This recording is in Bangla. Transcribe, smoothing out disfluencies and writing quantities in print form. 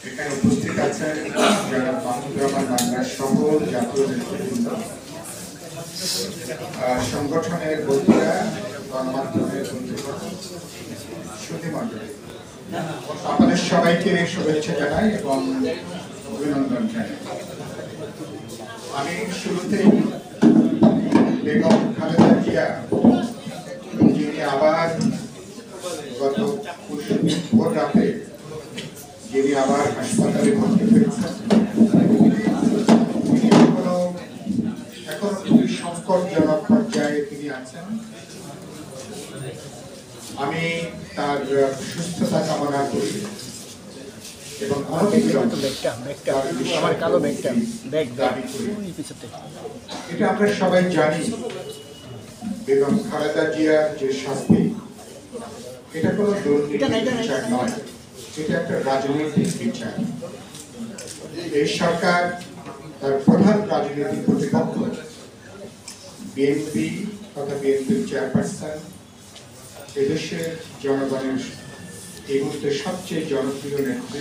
এখানে উপস্থিত আছেন যারা মাহমুদ রহমান বাংলার সকল জাতীয় নেতৃবৃন্দ, সংগঠনের বন্ধুরা, গণমাধ্যমের বন্ধুগণ, সুধীমণ্ডলী, আপনাদের সবাইকে শুভেচ্ছা জানাই এবং অভিনন্দন জানাই। আমি শুরুতেই বেগম খালেদা জিয়া, যিনি আবার গত ভোর রাতে যিনি আবার হাসপাতালে ভর্তি হয়েছেন, এখনো খুবই সংকটজনক পর্যায়ে তিনি আছেন। আমি তার সুস্থতা কামনা করি এবং এটা আমরা সবাই জানি, বেগম খালেদা জিয়ার যে শাস্তি, এটা কোনো দুর্নীতির বিচার নয়, এটা একটা রাজনৈতিক বিচার। এই সরকার তার প্রধান রাজনৈতিক প্রতিপক্ষ বিএনপি তথা বিএনপির চেয়ারপারসন, এদেশের জনগণের এই মুহূর্তে সবচেয়ে জনপ্রিয় নেত্রী